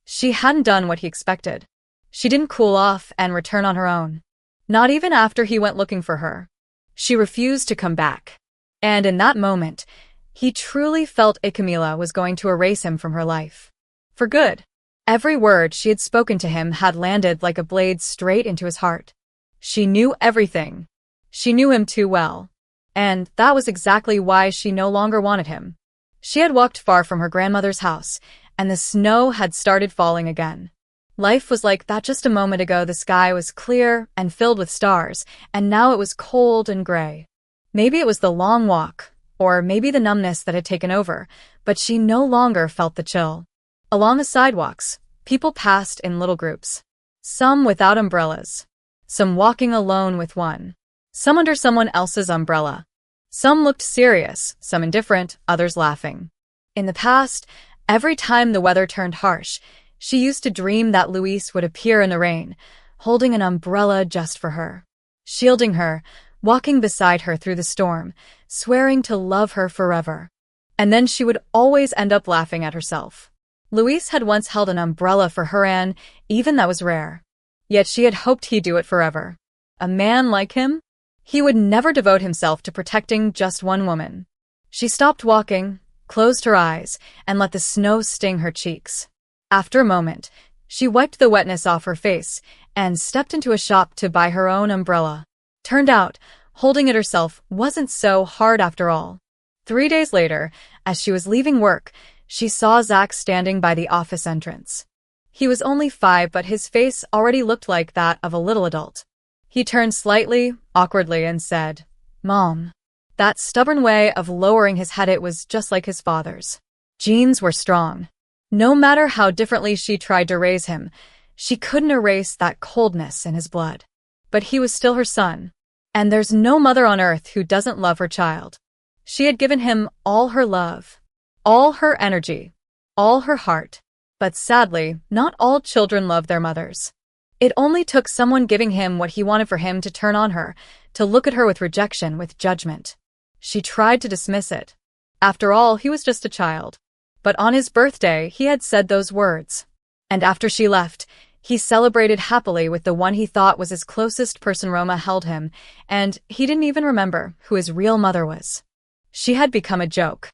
Speaker 1: She hadn't done what he expected. She didn't cool off and return on her own. Not even after he went looking for her. She refused to come back. And in that moment, he truly felt Camila was going to erase him from her life. For good. Every word she had spoken to him had landed like a blade straight into his heart. She knew everything. She knew him too well. And that was exactly why she no longer wanted him. She had walked far from her grandmother's house, and the snow had started falling again. Life was like that just a moment ago. The sky was clear and filled with stars, and now it was cold and gray. Maybe it was the long walk, or maybe the numbness that had taken over, but she no longer felt the chill. Along the sidewalks, people passed in little groups. Some without umbrellas. Some walking alone with one. Some under someone else's umbrella. Some looked serious, some indifferent, others laughing. In the past, every time the weather turned harsh, she used to dream that Luis would appear in the rain, holding an umbrella just for her, shielding her, walking beside her through the storm, swearing to love her forever. And then she would always end up laughing at herself. Luis had once held an umbrella for her, and even that was rare. Yet she had hoped he'd do it forever. A man like him? He would never devote himself to protecting just one woman. She stopped walking, closed her eyes, and let the snow sting her cheeks. After a moment, she wiped the wetness off her face and stepped into a shop to buy her own umbrella. Turned out, holding it herself wasn't so hard after all. 3 days later, as she was leaving work, she saw Zach standing by the office entrance. He was only 5, but his face already looked like that of a little adult. He turned slightly, awkwardly, and said, "Mom." That stubborn way of lowering his head, it was just like his father's. Genes were strong. No matter how differently she tried to raise him, she couldn't erase that coldness in his blood. But he was still her son. And there's no mother on earth who doesn't love her child. She had given him all her love, all her energy, all her heart. But sadly, not all children love their mothers. It only took someone giving him what he wanted for him to turn on her, to look at her with rejection, with judgment. She tried to dismiss it. After all, he was just a child. But on his birthday, he had said those words. And after she left, he celebrated happily with the one he thought was his closest person. Roma held him, and he didn't even remember who his real mother was. She had become a joke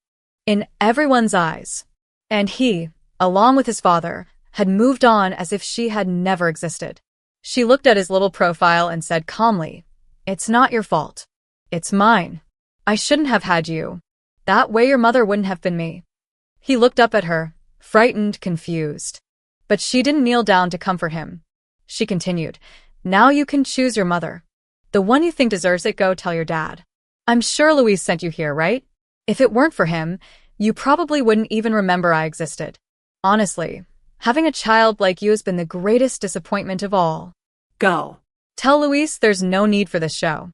Speaker 1: in everyone's eyes. And he, along with his father, had moved on as if she had never existed. She looked at his little profile and said calmly, "It's not your fault. It's mine. I shouldn't have had you. That way your mother wouldn't have been me." He looked up at her, frightened, confused. But she didn't kneel down to comfort him. She continued, "Now you can choose your mother. The one you think deserves it. Go tell your dad. I'm sure Luis sent you here, right? If it weren't for him, you probably wouldn't even remember I existed. Honestly, having a child like you has been the greatest disappointment of all. Go. Tell Luis there's no need for this show."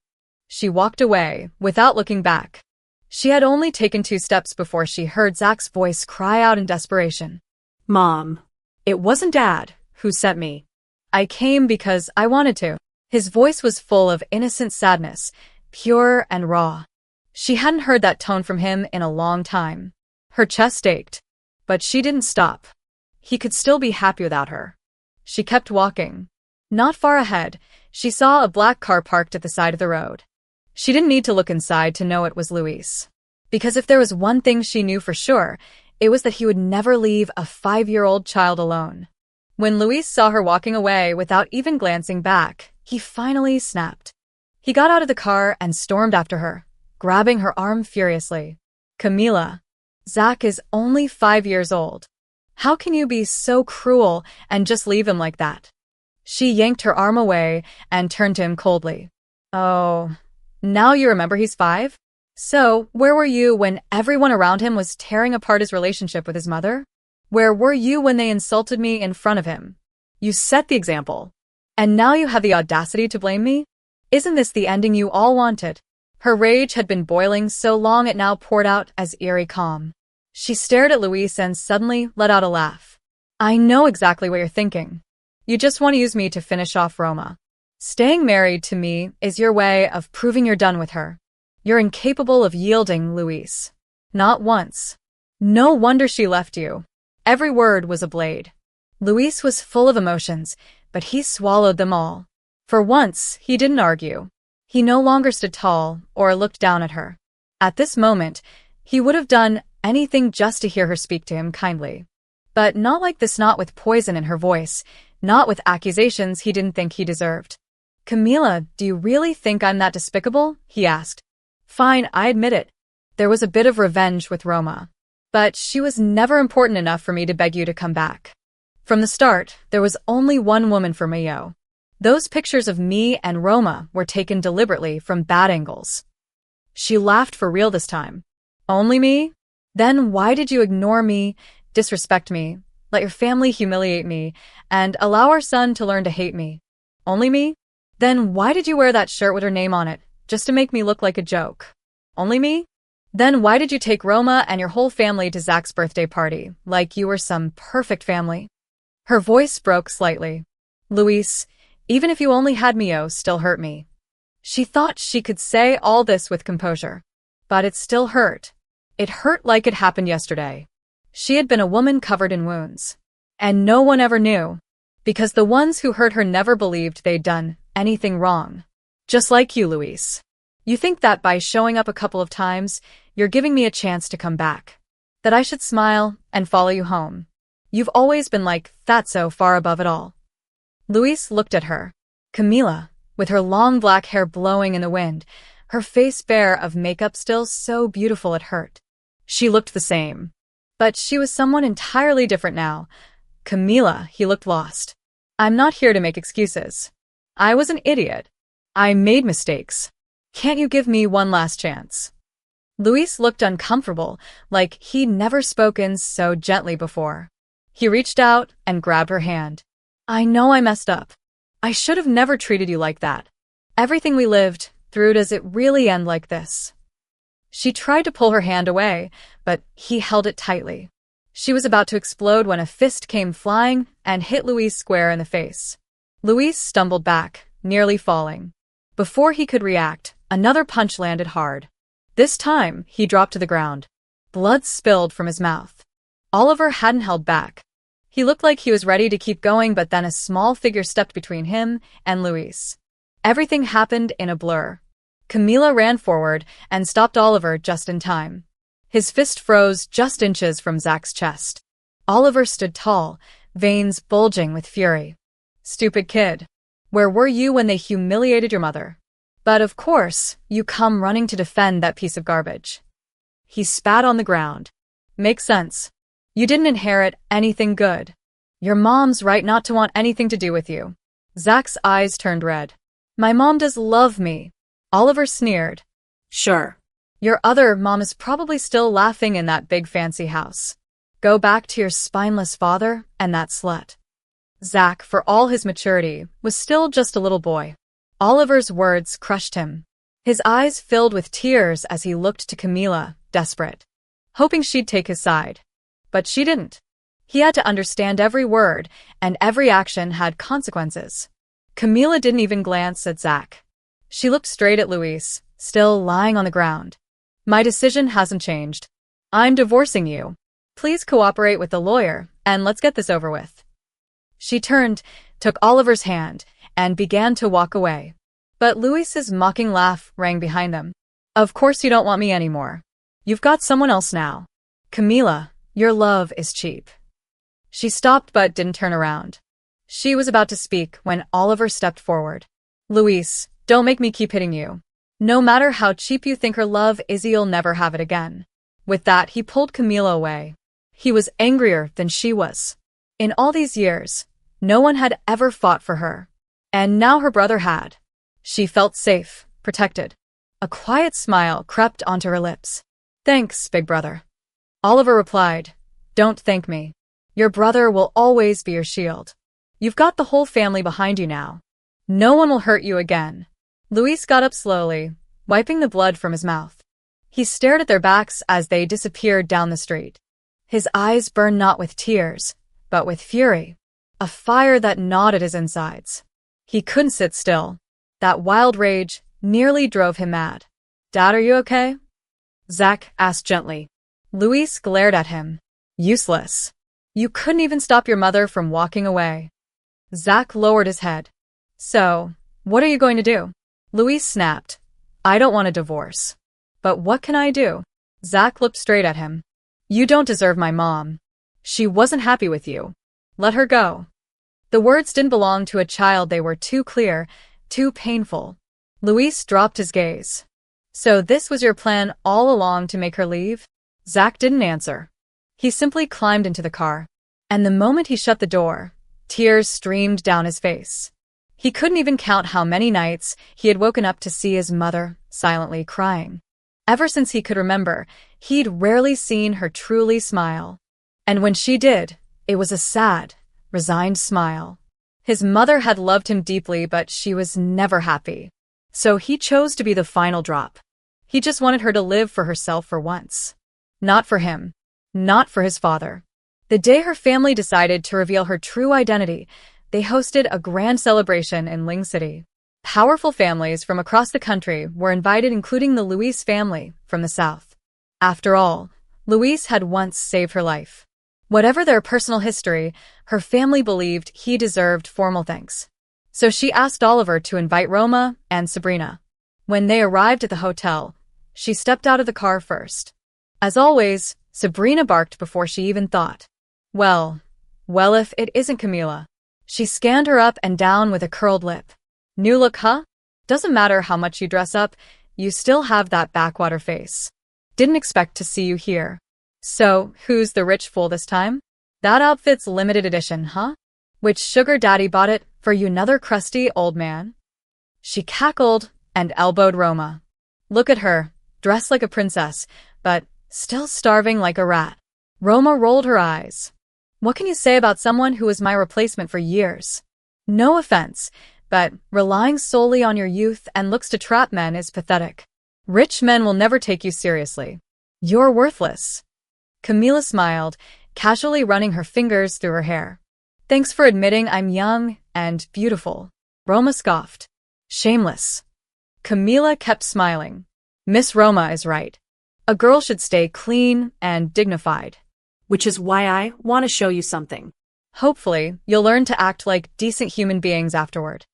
Speaker 1: She walked away, without looking back. She had only taken 2 steps before she heard Zach's voice cry out in desperation. "Mom. It wasn't Dad who sent me. I came because I wanted to." His voice was full of innocent sadness, pure and raw. She hadn't heard that tone from him in a long time. Her chest ached. But she didn't stop. He could still be happy without her. She kept walking. Not far ahead, she saw a black car parked at the side of the road. She didn't need to look inside to know it was Luis. Because if there was one thing she knew for sure, it was that he would never leave a 5-year-old child alone. When Luis saw her walking away without even glancing back, he finally snapped. He got out of the car and stormed after her, grabbing her arm furiously. "Camila, Zach is only 5 years old. How can you be so cruel and just leave him like that? She yanked her arm away and turned to him coldly. Oh, now you remember he's 5? So, where were you when everyone around him was tearing apart his relationship with his mother? Where were you when they insulted me in front of him? You set the example. And now you have the audacity to blame me? Isn't this the ending you all wanted? Her rage had been boiling so long it now poured out as eerie calm. She stared at Luis and suddenly let out a laugh. I know exactly what you're thinking. You just want to use me to finish off Roma. Staying married to me is your way of proving you're done with her. You're incapable of yielding, Luis. Not once. No wonder she left you. Every word was a blade. Luis was full of emotions, but he swallowed them all. For once, he didn't argue. He no longer stood tall or looked down at her. At this moment, he would have done anything just to hear her speak to him kindly. But not like this, not with poison in her voice, not with accusations he didn't think he deserved. Camila, do you really think I'm that despicable? He asked. Fine, I admit it. There was a bit of revenge with Roma. But she was never important enough for me to beg you to come back. From the start, there was only one woman for Mayo. Those pictures of me and Roma were taken deliberately from bad angles. She laughed for real this time. Only me? Then why did you ignore me, disrespect me, let your family humiliate me, and allow our son to learn to hate me? Only me? Then why did you wear that shirt with her name on it, just to make me look like a joke? Only me? Then why did you take Roma and your whole family to Zach's birthday party, like you were some perfect family? Her voice broke slightly. Luis, even if you only had Mio, still hurt me. She thought she could say all this with composure. But it still hurt. It hurt like it happened yesterday. She had been a woman covered in wounds. And no one ever knew. Because the ones who hurt her never believed they'd done anything wrong. Just like you, Luis. You think that by showing up a couple of times, you're giving me a chance to come back. That I should smile and follow you home. You've always been like that, so far above it all. Luis looked at her. Camila, with her long black hair blowing in the wind, her face bare of makeup still so beautiful it hurt. She looked the same. But she was someone entirely different now. Camila, he looked lost. I'm not here to make excuses. I was an idiot. I made mistakes. Can't you give me one last chance? Luis looked uncomfortable, like he'd never spoken so gently before. He reached out and grabbed her hand. I know I messed up. I should have never treated you like that. Everything we lived through, does it really end like this? She tried to pull her hand away, but he held it tightly. She was about to explode when a fist came flying and hit Luis square in the face. Luis stumbled back, nearly falling. Before he could react, another punch landed hard. This time, he dropped to the ground. Blood spilled from his mouth. Oliver hadn't held back. He looked like he was ready to keep going, but then a small figure stepped between him and Luis. Everything happened in a blur. Camila ran forward and stopped Oliver just in time. His fist froze just inches from Zach's chest. Oliver stood tall, veins bulging with fury. Stupid kid. Where were you when they humiliated your mother? But of course, you come running to defend that piece of garbage. He spat on the ground. Makes sense. You didn't inherit anything good. Your mom's right not to want anything to do with you. Zach's eyes turned red. My mom does love me. Oliver sneered. Sure. Your other mom is probably still laughing in that big fancy house. Go back to your spineless father and that slut. Zach, for all his maturity, was still just a little boy. Oliver's words crushed him. His eyes filled with tears as he looked to Camila, desperate, hoping she'd take his side. But she didn't. He had to understand every word, and every action had consequences. Camila didn't even glance at Zach. She looked straight at Luis, still lying on the ground. My decision hasn't changed. I'm divorcing you. Please cooperate with the lawyer, and let's get this over with. She turned, took Oliver's hand, and began to walk away. But Luis's mocking laugh rang behind them. Of course you don't want me anymore. You've got someone else now. Camila, your love is cheap. She stopped but didn't turn around. She was about to speak when Oliver stepped forward. Luis, don't make me keep hitting you. No matter how cheap you think her love is, you'll never have it again. With that, he pulled Camila away. He was angrier than she was. In all these years, no one had ever fought for her. And now her brother had. She felt safe, protected. A quiet smile crept onto her lips. "Thanks, big brother." Oliver replied, "Don't thank me. Your brother will always be your shield. You've got the whole family behind you now. No one will hurt you again." Luis got up slowly, wiping the blood from his mouth. He stared at their backs as they disappeared down the street. His eyes burned not with tears, but with fury, a fire that gnawed at his insides. He couldn't sit still. That wild rage nearly drove him mad. "Dad, are you okay?" Zach asked gently. Luis glared at him. "Useless. You couldn't even stop your mother from walking away." Zach lowered his head. "So, what are you going to do?" Luis snapped. "I don't want a divorce. But what can I do?" Zach looked straight at him. "You don't deserve my mom. She wasn't happy with you. Let her go." The words didn't belong to a child. They were too clear, too painful. Luis dropped his gaze. "So this was your plan all along, to make her leave?" Zach didn't answer. He simply climbed into the car. And the moment he shut the door, tears streamed down his face. He couldn't even count how many nights he had woken up to see his mother silently crying. Ever since he could remember, he'd rarely seen her truly smile. And when she did, it was a sad, resigned smile. His mother had loved him deeply, but she was never happy. So he chose to be the final drop. He just wanted her to live for herself for once. Not for him. Not for his father. The day her family decided to reveal her true identity, they hosted a grand celebration in Ling City. Powerful families from across the country were invited, including the Luis family from the south. After all, Luis had once saved her life. Whatever their personal history, her family believed he deserved formal thanks. So she asked Oliver to invite Roma and Sabrina. When they arrived at the hotel, she stepped out of the car first. As always, Sabrina barked before she even thought. Well, if it isn't Camila. She scanned her up and down with a curled lip. "New look, huh? Doesn't matter how much you dress up, you still have that backwater face. Didn't expect to see you here. So, who's the rich fool this time? That outfit's limited edition, huh? Which sugar daddy bought it for you, another crusty old man?" She cackled and elbowed Roma. Look at her, dressed like a princess, but still starving like a rat. Roma rolled her eyes. What can you say about someone who was my replacement for years? No offense, but relying solely on your youth and looks to trap men is pathetic. Rich men will never take you seriously. You're worthless. Camila smiled, casually running her fingers through her hair. Thanks for admitting I'm young and beautiful. Roma scoffed. Shameless. Camila kept smiling. Miss Roma is right. A girl should stay clean and dignified.
Speaker 2: Which is why I want to show you something.
Speaker 1: Hopefully, you'll learn to act like decent human beings afterward.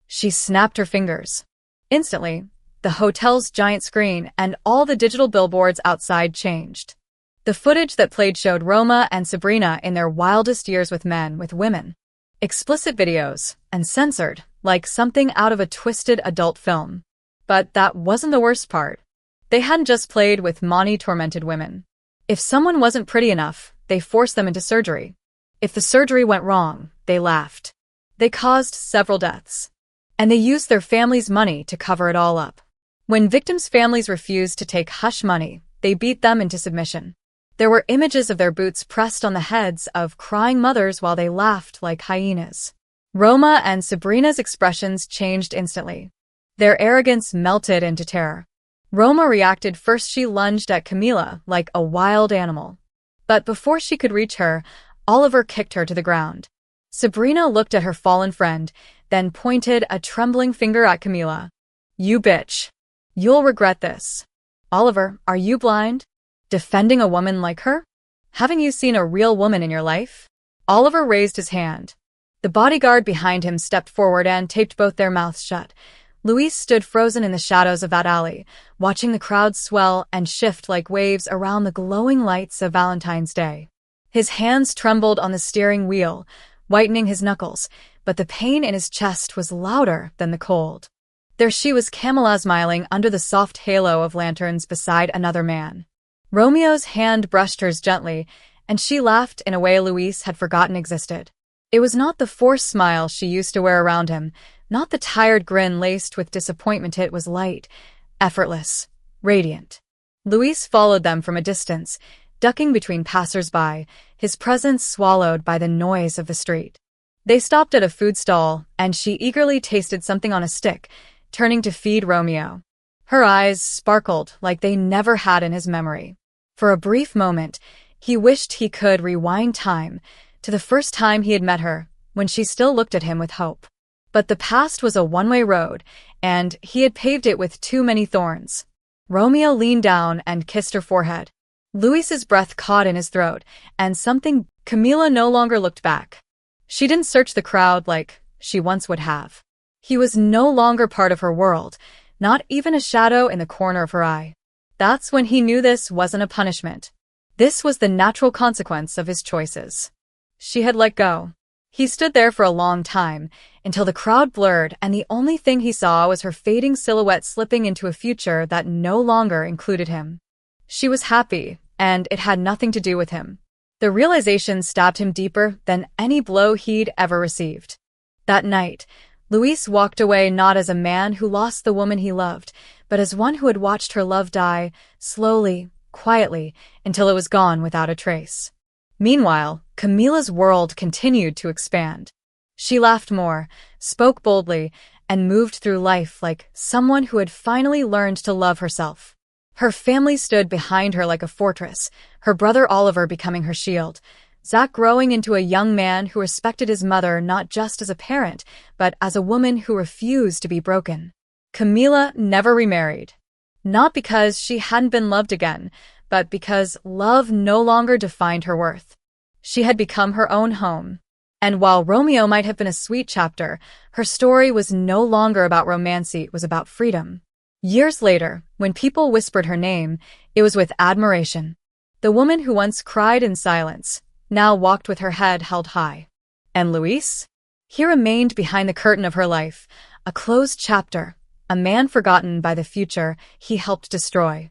Speaker 1: She snapped her fingers. Instantly, the hotel's giant screen and all the digital billboards outside changed. The footage that played showed Roma and Sabrina in their wildest years with men, with women. Explicit videos, and censored, like something out of a twisted adult film. But that wasn't the worst part. They hadn't just played with Mani-tormented women. If someone wasn't pretty enough, they forced them into surgery. If the surgery went wrong, they laughed. They caused several deaths. And they used their family's money to cover it all up. When victims' families refused to take hush money, they beat them into submission. There were images of their boots pressed on the heads of crying mothers while they laughed like hyenas. Roma and Sabrina's expressions changed instantly. Their arrogance melted into terror. Roma reacted first. She lunged at Camila like a wild animal. But before she could reach her, Oliver kicked her to the ground. Sabrina looked at her fallen friend, then pointed a trembling finger at Camila. You bitch. You'll regret this. Oliver, are you blind? Defending a woman like her? Haven't you seen a real woman in your life? Oliver raised his hand. The bodyguard behind him stepped forward and taped both their mouths shut. Luis stood frozen in the shadows of that alley, watching the crowd swell and shift like waves around the glowing lights of Valentine's Day. His hands trembled on the steering wheel, whitening his knuckles, but the pain in his chest was louder than the cold. There she was, Camila, smiling under the soft halo of lanterns beside another man. Romeo's hand brushed hers gently, and she laughed in a way Louise had forgotten existed. It was not the forced smile she used to wear around him, not the tired grin laced with disappointment. It was light, effortless, radiant. Louise followed them from a distance, ducking between passers-by, his presence swallowed by the noise of the street. They stopped at a food stall, and she eagerly tasted something on a stick, turning to feed Romeo. Her eyes sparkled like they never had in his memory. For a brief moment, he wished he could rewind time to the first time he had met her, when she still looked at him with hope. But the past was a one-way road, and he had paved it with too many thorns. Romeo leaned down and kissed her forehead. Louise's breath caught in his throat, and Camila no longer looked back. She didn't search the crowd like she once would have. He was no longer part of her world, not even a shadow in the corner of her eye. That's when he knew this wasn't a punishment. This was the natural consequence of his choices. She had let go. He stood there for a long time, until the crowd blurred and the only thing he saw was her fading silhouette slipping into a future that no longer included him. She was happy, and it had nothing to do with him. The realization stabbed him deeper than any blow he'd ever received. That night, Louise walked away not as a man who lost the woman he loved, but as one who had watched her love die, slowly, quietly, until it was gone without a trace. Meanwhile, Camila's world continued to expand. She laughed more, spoke boldly, and moved through life like someone who had finally learned to love herself. Her family stood behind her like a fortress, her brother Oliver becoming her shield, Zach growing into a young man who respected his mother not just as a parent, but as a woman who refused to be broken. Camila never remarried. Not because she hadn't been loved again, but because love no longer defined her worth. She had become her own home. And while Romeo might have been a sweet chapter, her story was no longer about romance, it was about freedom. Years later, when people whispered her name, it was with admiration. The woman who once cried in silence now walked with her head held high. And Luis? He remained behind the curtain of her life, a closed chapter, a man forgotten by the future he helped destroy.